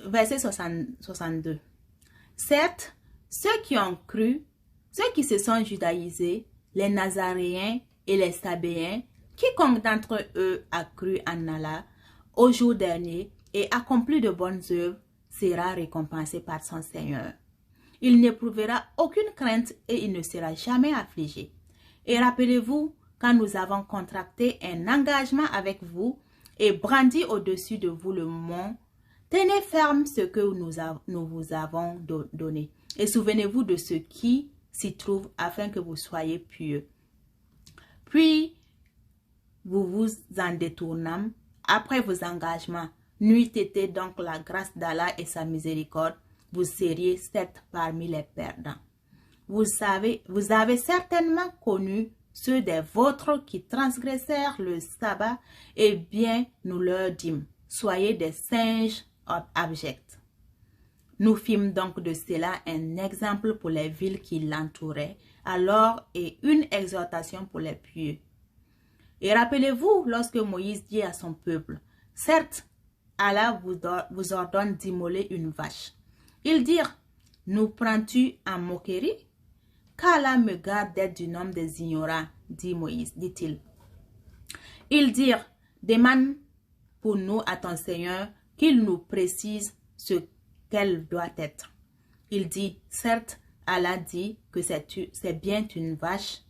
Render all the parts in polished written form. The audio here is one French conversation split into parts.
verset 62. Certes, ceux qui ont cru, ceux qui se sont judaïsés, les Nazaréens et les Sabéens, quiconque d'entre eux a cru en Allah au jour dernier et accompli de bonnes œuvres, sera récompensé par son Seigneur. Il n'éprouvera aucune crainte et il ne sera jamais affligé. Et rappelez-vous, quand nous avons contracté un engagement avec vous et brandi au-dessus de vous le mont, tenez ferme ce que nous vous avons donné. Et souvenez-vous de ce qui s'y trouve afin que vous soyez pieux. Puis, vous vous en détournâmes après vos engagements. N'eût été donc la grâce d'Allah et sa miséricorde, vous seriez certes parmi les perdants. Vous avez certainement connu ceux des vôtres qui transgressèrent le sabbat, et bien nous leur dîmes, soyez des singes abjects. Nous fîmes donc de cela un exemple pour les villes qui l'entouraient, alors et une exhortation pour les pieux. Et rappelez-vous lorsque Moïse dit à son peuple, certes, Allah vous ordonne d'immoler une vache. Ils dirent, nous prends-tu en moquerie? Qu'Allah me garde d'être du nombre des ignorants, dit Moïse, dit-il. Ils dirent, demande pour nous à ton Seigneur qu'il nous précise ce qu'elle doit être. Il dit, certes, Allah dit que c'est bien une vache,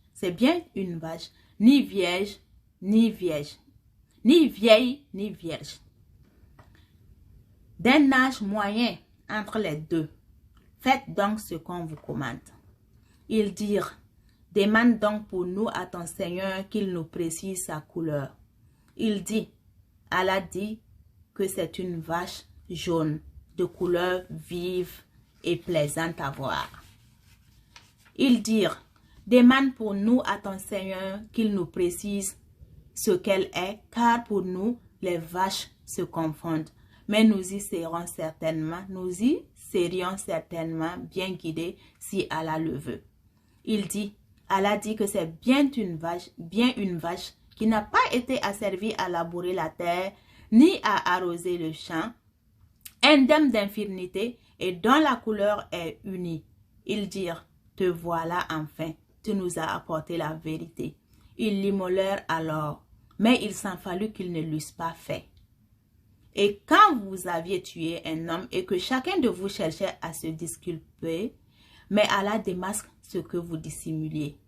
ni vierge, ni vierge, ni vieille, ni vierge. D'un âge moyen entre les deux. Faites donc ce qu'on vous commande. Ils dirent, demande donc pour nous à ton Seigneur qu'il nous précise sa couleur. Il dit, Allah dit que c'est une vache jaune, de couleur vive et plaisante à voir. Ils dirent, demande pour nous à ton Seigneur qu'il nous précise ce qu'elle est, car pour nous les vaches se confondent. Mais nous y serions certainement bien guidés si Allah le veut. Il dit, Allah dit que c'est bien une vache qui n'a pas été asservie à labourer la terre, ni à arroser le champ, indemne d'infirmité et dont la couleur est unie. Ils dirent, te voilà enfin, tu nous as apporté la vérité. Ils l'immolèrent alors, mais il s'en fallut qu'ils ne l'eussent pas fait. Et quand vous aviez tué un homme et que chacun de vous cherchait à se disculper, mais Allah démasque ce que vous dissimuliez.